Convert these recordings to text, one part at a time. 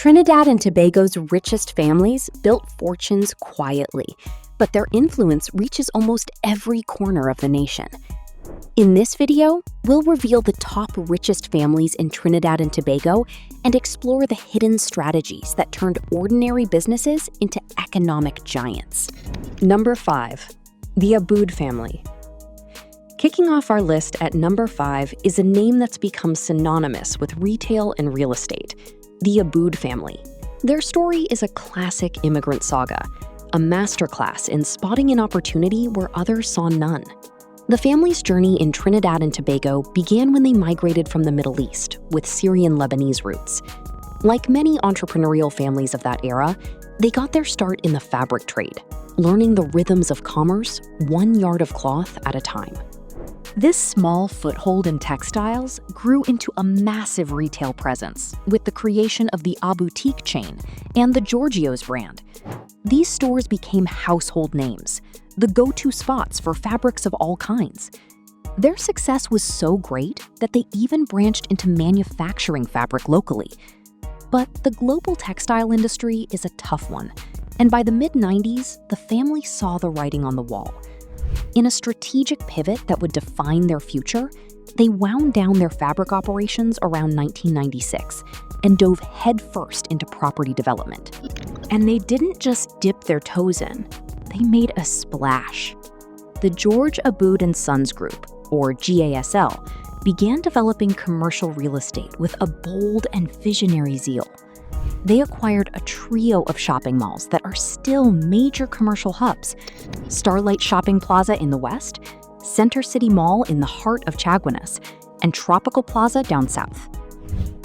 Trinidad and Tobago's richest families built fortunes quietly, but their influence reaches almost every corner of the nation. In this video, we'll reveal the top richest families in Trinidad and Tobago and explore the hidden strategies that turned ordinary businesses into economic giants. Number 5. The Aboud family. Kicking off our list at number 5 is a name that's become synonymous with retail and real estate, the Aboud family. Their story is a classic immigrant saga, a masterclass in spotting an opportunity where others saw none. The family's journey in Trinidad and Tobago began when they migrated from the Middle East with Syrian-Lebanese roots. Like many entrepreneurial families of that era, they got their start in the fabric trade, learning the rhythms of commerce 1 yard of cloth at a time. This small foothold in textiles grew into a massive retail presence with the creation of the Aboud chain and the Giorgio's brand. These stores became household names, the go-to spots for fabrics of all kinds. Their success was so great that they even branched into manufacturing fabric locally. But the global textile industry is a tough one, and by the mid-90s, the family saw the writing on the wall. In a strategic pivot that would define their future, they wound down their fabric operations around 1996 and dove headfirst into property development. And they didn't just dip their toes in, they made a splash. The George Aboud and Sons Group, or GASL, began developing commercial real estate with a bold and visionary zeal. They acquired a trio of shopping malls that are still major commercial hubs: Starlight Shopping Plaza in the west, Center City Mall in the heart of Chaguanas, and Tropical Plaza down south.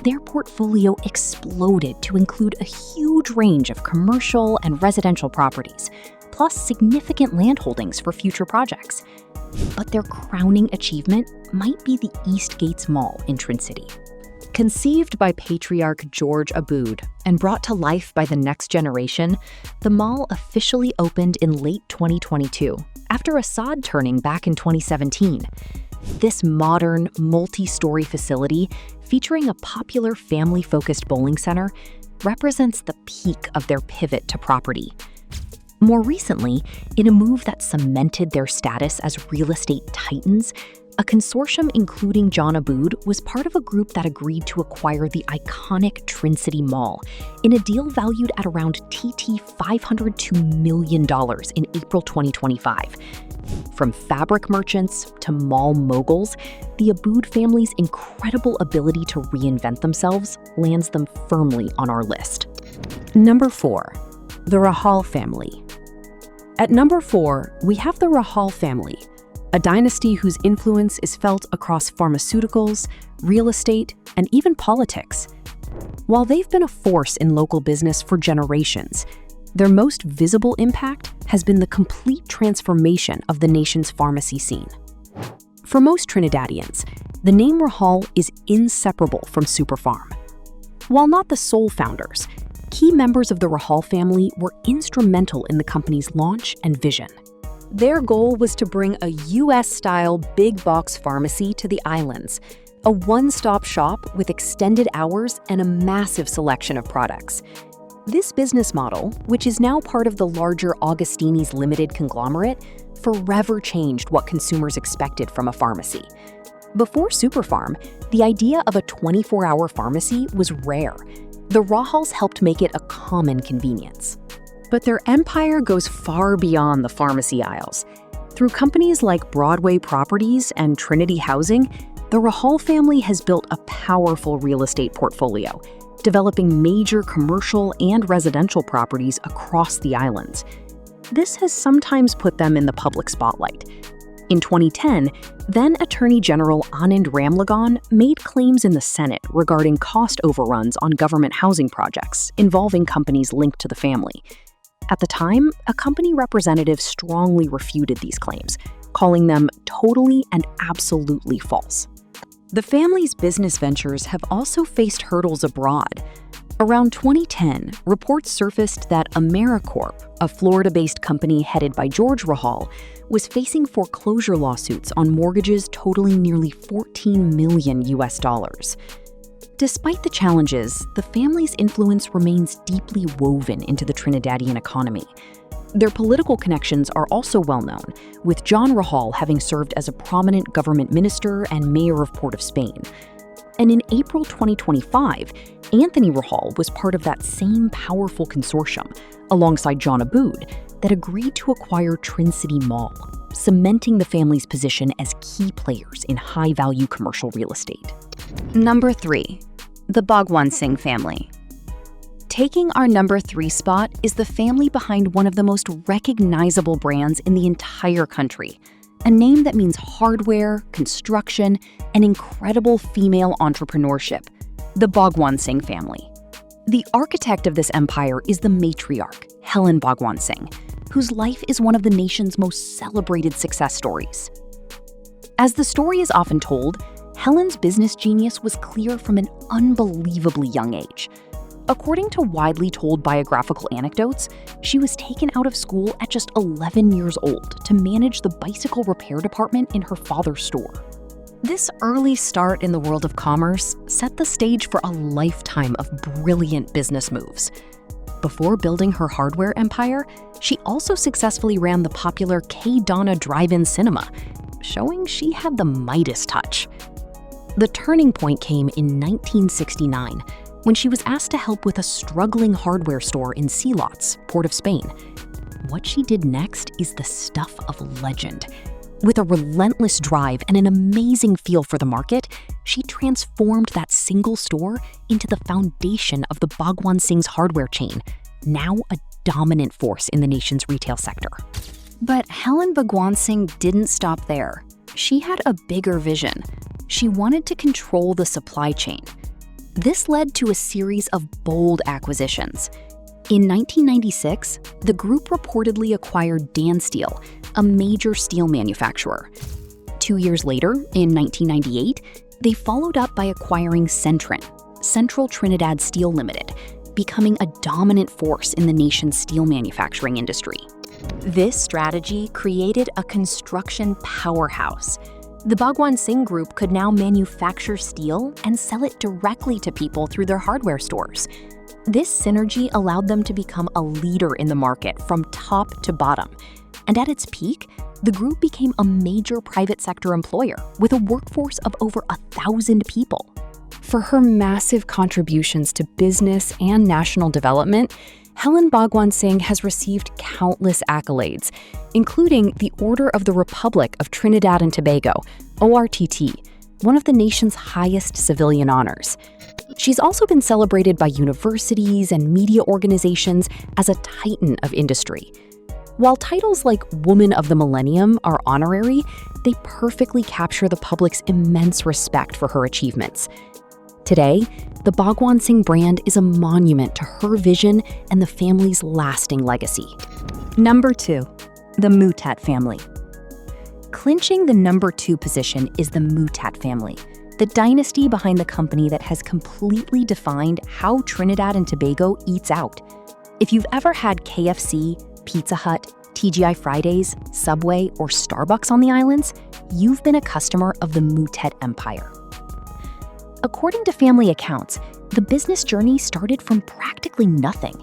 Their portfolio exploded to include a huge range of commercial and residential properties, plus significant land holdings for future projects. But their crowning achievement might be the Eastgates Mall in Trin City. Conceived by patriarch George Aboud and brought to life by the next generation, the mall officially opened in late 2022, after a sod turning back in 2017. This modern, multi-story facility, featuring a popular family-focused bowling center, represents the peak of their pivot to property. More recently, in a move that cemented their status as real estate titans, a consortium including John Aboud was part of a group that agreed to acquire the iconic Trin City Mall in a deal valued at around $502 million in April 2025. From fabric merchants to mall moguls, the Aboud family's incredible ability to reinvent themselves lands them firmly on our list. Number 4. The Rahal family. At number 4, we have the Rahal family, a dynasty whose influence is felt across pharmaceuticals, real estate, and even politics. While they've been a force in local business for generations, their most visible impact has been the complete transformation of the nation's pharmacy scene. For most Trinidadians, the name Rahal is inseparable from Superfarm. While not the sole founders, key members of the Rahal family were instrumental in the company's launch and vision. Their goal was to bring a US-style big-box pharmacy to the islands, a one-stop shop with extended hours and a massive selection of products. This business model, which is now part of the larger Augustini's Limited conglomerate, forever changed what consumers expected from a pharmacy. Before Superfarm, the idea of a 24-hour pharmacy was rare. The Rahals helped make it a common convenience. But their empire goes far beyond the pharmacy aisles. Through companies like Broadway Properties and Trinity Housing, the Rahal family has built a powerful real estate portfolio, developing major commercial and residential properties across the islands. This has sometimes put them in the public spotlight. In 2010, then Attorney General Anand Ramlagan made claims in the Senate regarding cost overruns on government housing projects involving companies linked to the family. At the time, a company representative strongly refuted these claims, calling them totally and absolutely false. The family's business ventures have also faced hurdles abroad. Around 2010, reports surfaced that AmeriCorp, a Florida-based company headed by George Rahal, was facing foreclosure lawsuits on mortgages totaling nearly $14 million. Despite the challenges, the family's influence remains deeply woven into the Trinidadian economy. Their political connections are also well known, with John Rahal having served as a prominent government minister and mayor of Port of Spain. And in April 2025, Anthony Rahal was part of that same powerful consortium, alongside John Aboud, that agreed to acquire Trin City Mall, cementing the family's position as key players in high-value commercial real estate. Number 3. The Bhagwansingh family. Taking our number 3 spot is the family behind one of the most recognizable brands in the entire country, a name that means hardware, construction, and incredible female entrepreneurship, the Bhagwansingh family. The architect of this empire is the matriarch, Helen Bhagwansingh, whose life is one of the nation's most celebrated success stories. As the story is often told, Helen's business genius was clear from an unbelievably young age. According to widely told biographical anecdotes, she was taken out of school at just 11 years old to manage the bicycle repair department in her father's store. This early start in the world of commerce set the stage for a lifetime of brilliant business moves. Before building her hardware empire, she also successfully ran the popular K-Donna drive-in cinema, showing she had the Midas touch. The turning point came in 1969, when she was asked to help with a struggling hardware store in Sealots, Port of Spain. What she did next is the stuff of legend. With a relentless drive and an amazing feel for the market, she transformed that single store into the foundation of the Bhagwansingh's hardware chain, now a dominant force in the nation's retail sector. But Helen Bhagwansingh didn't stop there. She had a bigger vision. She wanted to control the supply chain. This led to a series of bold acquisitions. In 1996, the group reportedly acquired Dan Steel, a major steel manufacturer. 2 years later, in 1998, they followed up by acquiring Centrin, Central Trinidad Steel Limited, becoming a dominant force in the nation's steel manufacturing industry. This strategy created a construction powerhouse. The Bhagwansingh Group could now manufacture steel and sell it directly to people through their hardware stores. This synergy allowed them to become a leader in the market from top to bottom. And at its peak, the group became a major private sector employer with a workforce of over 1,000 people. For her massive contributions to business and national development, Helen Bhagwansingh has received countless accolades, including the Order of the Republic of Trinidad and Tobago, ORTT, one of the nation's highest civilian honors. She's also been celebrated by universities and media organizations as a titan of industry. While titles like Woman of the Millennium are honorary, they perfectly capture the public's immense respect for her achievements. Today, the Bhagwansingh brand is a monument to her vision and the family's lasting legacy. Number 2, the Mouttet family. Clinching the number 2 position is the Mouttet family, the dynasty behind the company that has completely defined how Trinidad and Tobago eats out. If you've ever had KFC, Pizza Hut, TGI Fridays, Subway, or Starbucks on the islands, you've been a customer of the Mouttet empire. According to family accounts, the business journey started from practically nothing.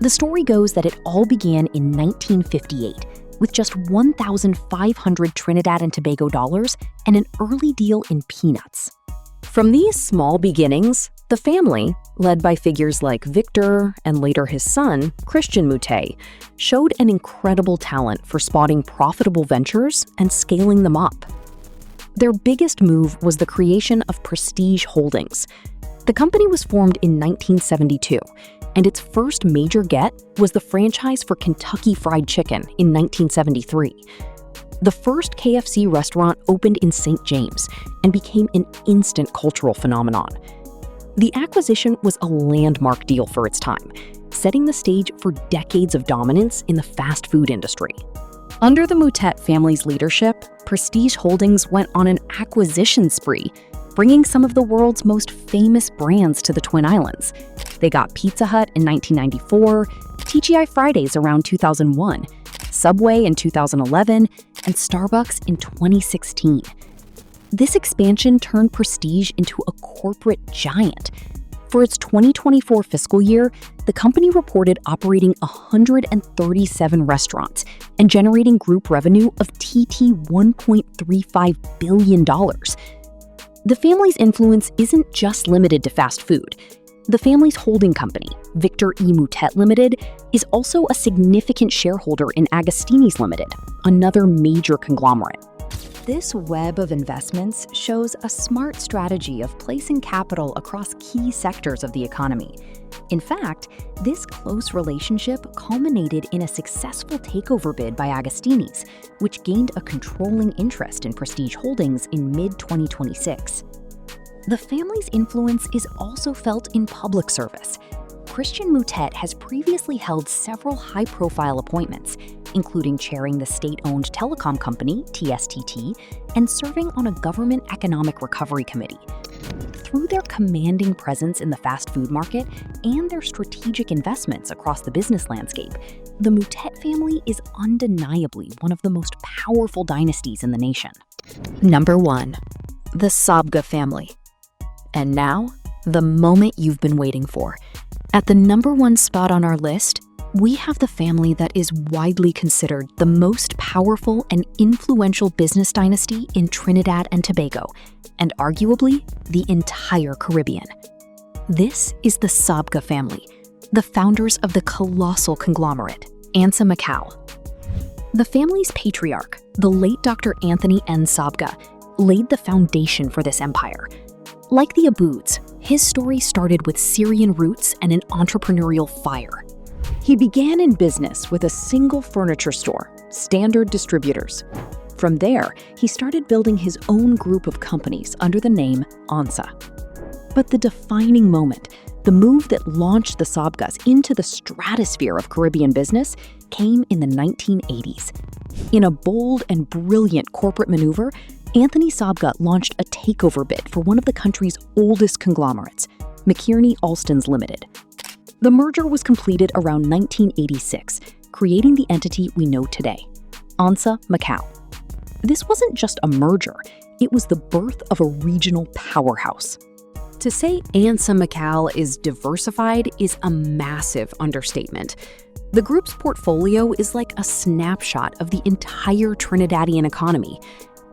The story goes that it all began in 1958 with just 1,500 Trinidad and Tobago dollars and an early deal in peanuts. From these small beginnings, the family, led by figures like Victor and later his son, Christian Mouttet, showed an incredible talent for spotting profitable ventures and scaling them up. Their biggest move was the creation of Prestige Holdings. The company was formed in 1972, and its first major get was the franchise for Kentucky Fried Chicken in 1973. The first KFC restaurant opened in St. James and became an instant cultural phenomenon. The acquisition was a landmark deal for its time, setting the stage for decades of dominance in the fast food industry. Under the Mouttet family's leadership, Prestige Holdings went on an acquisition spree, bringing some of the world's most famous brands to the Twin Islands. They got Pizza Hut in 1994, TGI Fridays around 2001, Subway in 2011, and Starbucks in 2016. This expansion turned Prestige into a corporate giant. For its 2024 fiscal year, the company reported operating 137 restaurants and generating group revenue of TT $1.35 billion. The family's influence isn't just limited to fast food. The family's holding company, Victor E. Mouttet Limited, is also a significant shareholder in Agostini's Limited, another major conglomerate. This web of investments shows a smart strategy of placing capital across key sectors of the economy. In fact, this close relationship culminated in a successful takeover bid by Agostini's, which gained a controlling interest in Prestige Holdings in mid-2026. The family's influence is also felt in public service. Christian Mouttet has previously held several high-profile appointments, including chairing the state-owned telecom company, TSTT, and serving on a government economic recovery committee. Through their commanding presence in the fast food market and their strategic investments across the business landscape, the Mouttet family is undeniably one of the most powerful dynasties in the nation. Number 1. The Sabga family. And now, the moment you've been waiting for. At the number 1 spot on our list, we have the family that is widely considered the most powerful and influential business dynasty in Trinidad and Tobago, and arguably the entire Caribbean. This is the Sabga family, the founders of the colossal conglomerate, ANSA McAL. The family's patriarch, the late Dr. Anthony N. Sabga, laid the foundation for this empire. Like the Abouds, his story started with Syrian roots and an entrepreneurial fire. He began in business with a single furniture store, Standard Distributors. From there, he started building his own group of companies under the name ANSA. But the defining moment, the move that launched the Sabgas into the stratosphere of Caribbean business, came in the 1980s. In a bold and brilliant corporate maneuver, Anthony Sabga launched a takeover bid for one of the country's oldest conglomerates, McKierney Alston's Limited. The merger was completed around 1986, creating the entity we know today, ANSA McAL. This wasn't just a merger, it was the birth of a regional powerhouse. To say ANSA McAL is diversified is a massive understatement. The group's portfolio is like a snapshot of the entire Trinidadian economy.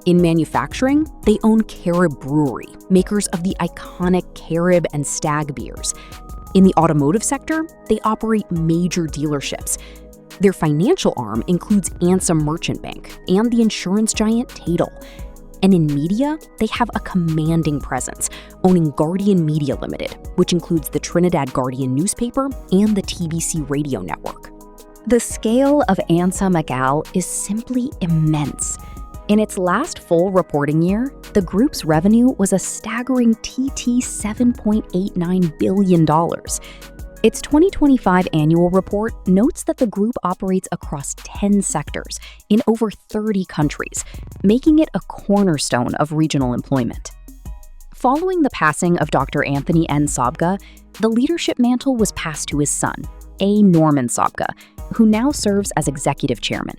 In manufacturing, they own Carib Brewery, makers of the iconic Carib and Stag beers. In the automotive sector, they operate major dealerships. Their financial arm includes ANSA Merchant Bank and the insurance giant Tadel. And in media, they have a commanding presence, owning Guardian Media Limited, which includes the Trinidad Guardian newspaper and the TBC radio network. The scale of ANSA McAL is simply immense. In its last full reporting year, the group's revenue was a staggering TT $7.89 billion. Its 2025 annual report notes that the group operates across 10 sectors in over 30 countries, making it a cornerstone of regional employment. Following the passing of Dr. Anthony N. Sabga, the leadership mantle was passed to his son, A. Norman Sabga, who now serves as executive chairman.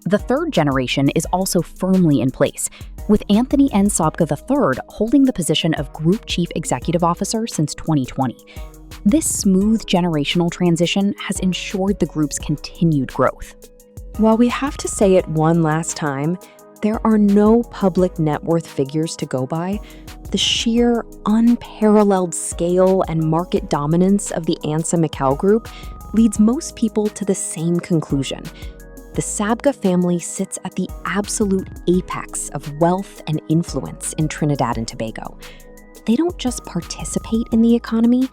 The third generation is also firmly in place, with Anthony N. Sabga III holding the position of Group Chief Executive Officer since 2020. This smooth generational transition has ensured the group's continued growth. While we have to say it one last time, there are no public net worth figures to go by, the sheer, unparalleled scale and market dominance of the ANSA McAL Group leads most people to the same conclusion. The Sabga family sits at the absolute apex of wealth and influence in Trinidad and Tobago. They don't just participate in the economy,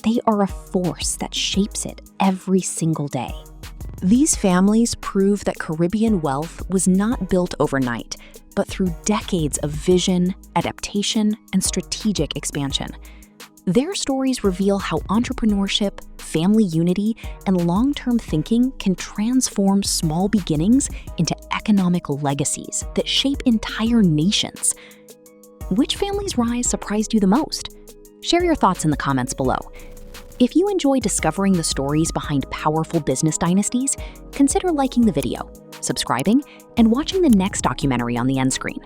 they are a force that shapes it every single day. These families prove that Caribbean wealth was not built overnight, but through decades of vision, adaptation, and strategic expansion. Their stories reveal how entrepreneurship, family unity, and long-term thinking can transform small beginnings into economic legacies that shape entire nations. Which family's rise surprised you the most? Share your thoughts in the comments below. If you enjoy discovering the stories behind powerful business dynasties, consider liking the video, subscribing, and watching the next documentary on the end screen.